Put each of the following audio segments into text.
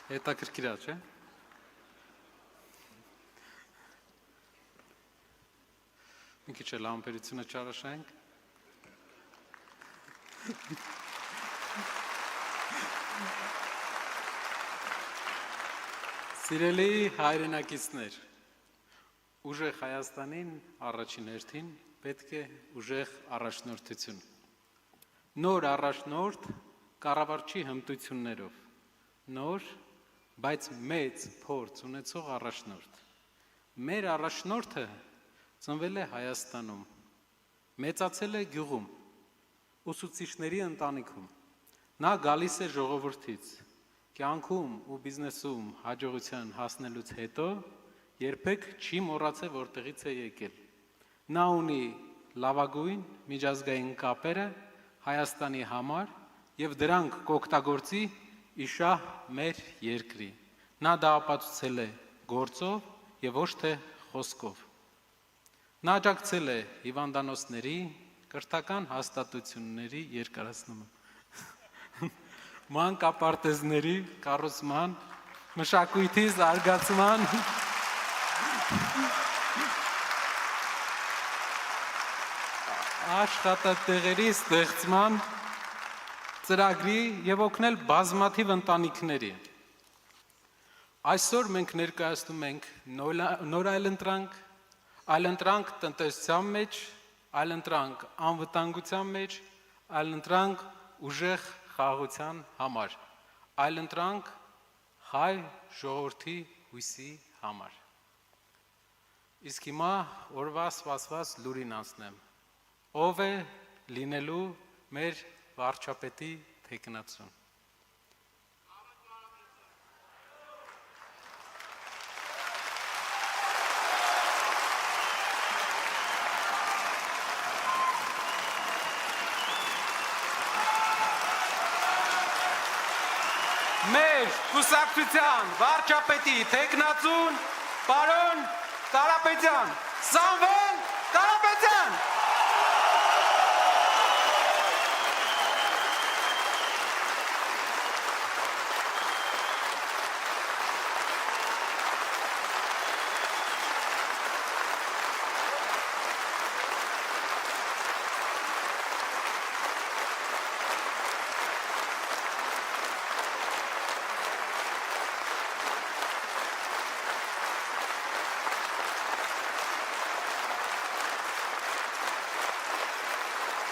Հետաքրքիր է, չէ՞։ Մի քիչ էլ համբերությունը չարաշահենք։ Սիրելի հայրենակիցներ, ուժեղ Հայաստանին առաջին հերթին պետք է ուժեղ առաջնորդություն։ Նոր առաջնորդ կառավարչի հմտություններով, նոր, բայց մեծ փորձ ունեցող առաջնորդ։ Մեր առաջնորդը ծնվել է Հայաստանում, մեծացել է գյուղում, ուսուցիչների ընտանիքում։ Նա գալիս է ժողովրդից, կյանքում ու բիզնեսում հաջողության հասնելուց հետո երբեք չի մոռացել որտեղից է եկել։ Նա ունի լավագույն միջազգային կապերը Հայաստանի համար եւ դրանք կօգտագործի իշահ մեր երկրի։ Նա դա ապացուցել է գործով եւ ոչ թե խոսքով։ Նա աջակցել է հիվանդանոցների, կրթական հաստատությունների երկարացումը, մանկապարտեզների կառուցման, մշակույթի զարգացման, աշխատատեղերի ստեղծման ծրագրի եւ օգնել բազմաթիվ ընտանիքների։ Այսօր մենք ներկայացնում ենք նոր այլընտրանք տնտեսության մեջ, այլընտրանք անվտանգության մեջ, այլընտրանք ուժեղ խաղաղության համար, այլընտրանք հայ ժողովրդի հույսի համար։ Իսկ հիմա օրվա սպասված լուրին անցնեմ։ Ով է լինելու մեր վարչապետի թեկնածուն։ Մեր կուսակցության վարչապետի թեկնածուն պարոն Կարապետյան, Սամվել Կարապետյան։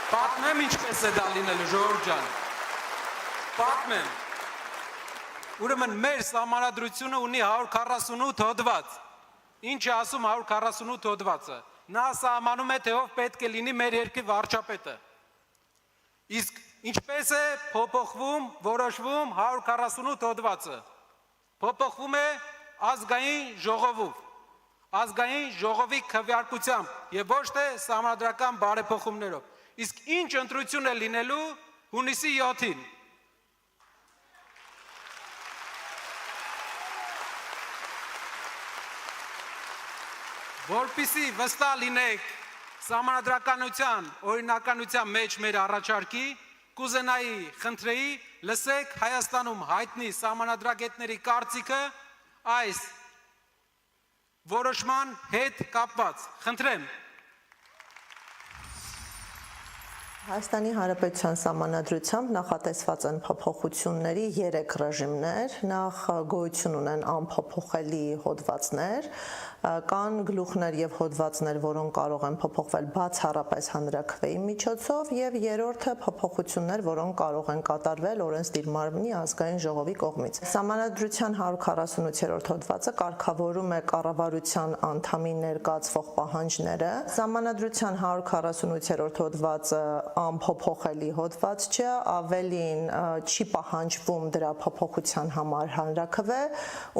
Պատմեմ ինչպես է դա լինելու, ժողովուրդ ջան, պատմեմ, ուրեմն մեր սահմանադրությունը ունի 148 հոդված, ինչ է ասում 148 հոդվածը, նա սահմանում է, թե ով պետք է լինի մեր երկրի վարչապետը, իսկ ինչպես է փոփոխվում, որոշվում 148 հոդվածը, փոփոխվում է ազգային ժողովով, ազգային ժողովի քվեարկությամբ եւ ոչ թե սահմանադրական բարեփոխումներով։ Իսկ ինչ ընտրություն է լինելու հունիսի 7-ին։ Որպեսզի վստահ լինեք սահմանադրականության, օրինականության մեջ մեր առաջարկի, կուզենայի, խնդրեի, լսեք Հայաստանում հայտնի սահմանադրագետների կարծիքը այս որոշման հետ կապված։ Խնդրեմ։ Հայաստանի Հանրապետության սահմանադրությամբ նախատեսված են փոփոխությունների 3 ռեժիմներ, նախ գոյություն ունեն անփոփոխելի հոդվածներ, կան գլուխներ եւ հոդվածներ, որոնք կարող են փոփոխվել բացառապես հանրաքվեի միջոցով եւ երրորդը փոփոխություններ, որոնք կարող են կատարվել օրենսդիր մարմնի ազգային ժողովի կողմից։ Սահմանադրության 148-րդ հոդվածը կարգավորում է կառավարության անդամի ներկայացվող պահանջները։ Սահմանադրության 148-րդ հոդվածը անփոփոխելի հոդված չէ, ավելին չի պահանջվում դրա փոփոխության համար հանրաքվե,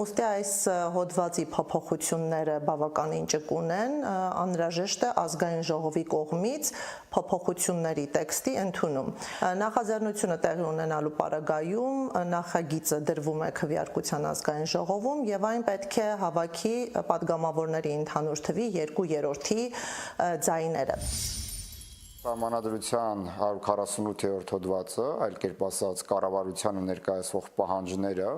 ուստի այս հոդվածի փոփոխությունները բավականին ճկուն են, անհրաժեշտ է ազգային ժողովի կողմից փոփոխությունների տեքստի ընդունում։ Նախաձեռնությունը տեղի ունենալու պարագայում նախագիծը դրվում է քվեարկության ազգային ժողովում եւ այն պետք է հավաքի падգամավորների ընդհանուր թվի 2/3 ձայները։ Սահմանադրության 148-րդ հոդվածը, այլ կերպ ասած կառավարությանը ներկայացվող պահանջները,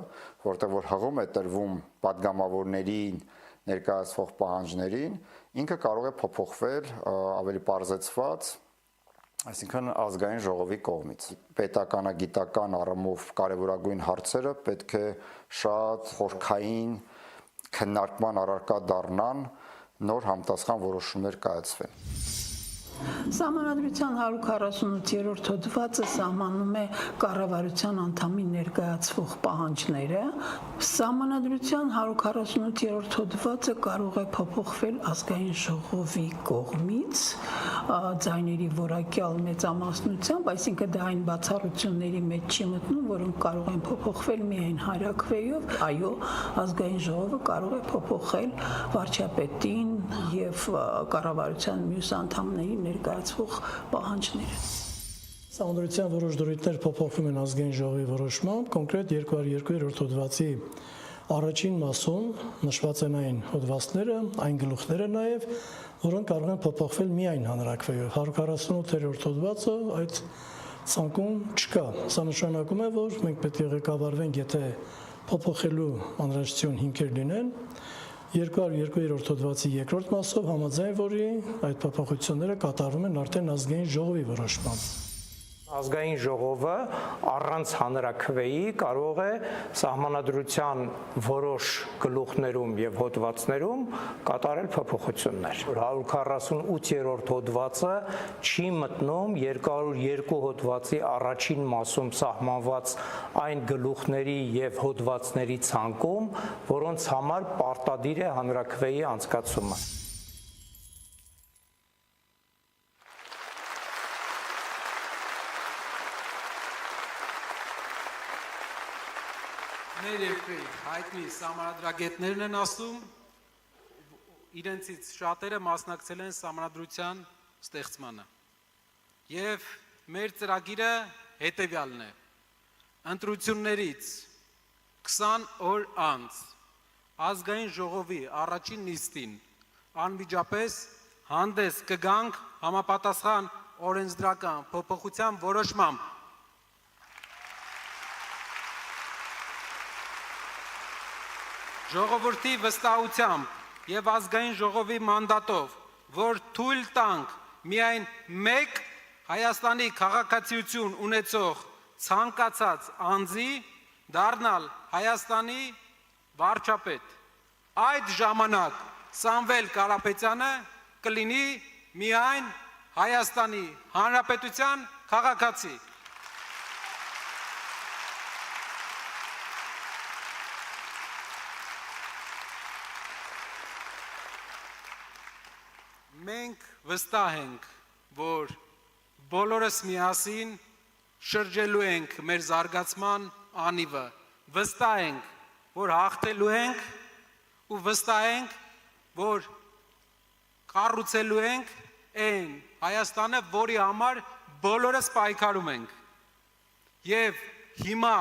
որտեղ որ հղում է տրվում падգամավորներին ներկայացվող պահանջներին, ինքը կարող է փոփոխվել ավելի պարզեցված, այսինքն ազգային ժողովի կողմից։ Պետականագիտական առումով կարևորագույն հարցերը պետք է շատ խորքային քննարկման առարկա դառնան, նոր համտասխան որոշումներ կայացվեն։ Սահմանադրության 148-րդ հոդվածը սահմանում է կառավարության անդամի ներկայացվող պահանջները։ Սահմանադրության 148-րդ հոդվածը կարող է փոփոխվել ազգային ժողովի կողմից ձայների որակյալ մեծամասնությամբ, այսինքն դա այն բացառությունների մեջ չի մտնում, որոնք կարող են փոփոխվել միայն հանրաքվեով։ Այո, ազգային ժողովը կարող է փոփոխել վարչապետին եւ կառավարության մյուս անդամներին ներկայացվող պահանջները։ Սահմանադրության որոշ դրույթներ փոփոխվում են ազգային ժողովի որոշմամբ, կոնկրետ 202-րդ հոդվածի առաջին մասում նշված են այն հոդվածները, այն գլուխները նաև, որոնք կարող են փոփոխվել միայն հանրաքվեով։ 148-րդ հոդվածը այդ ցանկում չկա։ Սա նշանակում է, որ մենք պետք է ղեկավարվենք, եթե փոփոխելու անհրաժեշտություն հիմքեր լինեն, 202-րդ հոդվածի երկրորդ մասով համաձայն, որի այդ փոփոխությունները կատարվում են արդեն ազգային ժողովի որոշմամբ։ Ազգային ժողովը առանց հանրաքվեի կարող է սահմանադրության որոշ գլուխներում եւ հոդվածներում կատարել փոփոխություններ։ 148-րդ հոդվածը չի մտնում 202 հոդվածի առաջին մասում սահմանված այն գլուխների եւ հոդվածների ցանկում, որոնց համար պարտադիր է հանրաքվեի անցկացումը։ Մեր երկրի հայտնի սահմանադրագետներն են ասում, իրենցից շատերը մասնակցել են սահմանադրության ստեղծմանը։ Եվ մեր ծրագիրը հետևյալն է. ընտրություններից 20 օր անց ազգային ժողովի առաջին նիստին անմիջապես հանդես կգանք համապատասխան օրենսդրական փոփոխության որոշմամբ։ Ժողովրդի վստահությամբ եւ ազգային ժողովի մանդատով, որ թույլ տանք միայն մեկ Հայաստանի քաղաքացիություն ունեցող ցանկացած անձի դառնալ Հայաստանի վարչապետ։ Այդ ժամանակ Սամվել Կարապետյանը կլինի միայն Հայաստանի Հանրապետության քաղաքացի։ Մենք վստահ ենք, որ բոլորս միասին շրջելու ենք մեր զարգացման անիվը, վստահ ենք, որ հաղթելու ենք ու վստահ ենք, որ կառուցելու ենք այն Հայաստանը, որի համար բոլորս պայքարում ենք։ Եվ հիմա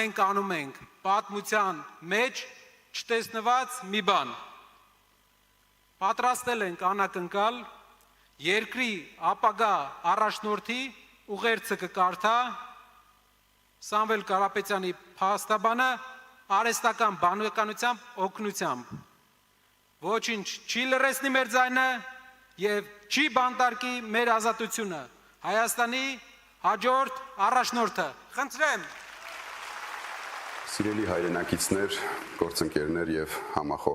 մենք անում ենք պատմության մեջ չտեսնված մի բան։ Պատրաստել ենք անակնկալ երկրի ապագա առաջնորդի ուղերձը կկարդա Սամվել Կարապետյանի փաստաբանը արհեստական բանականությամբ օգնությամբ։ Ոչինչ չի լռեցնի մեր ձայնը եւ չի բանտարկի մեր ազատությունը։ Հայաստանի հաջորդ առաջնորդը։ Խնդրեմ։ Սիրելի հայրենակիցներ, գործընկերներ եւ համախոհ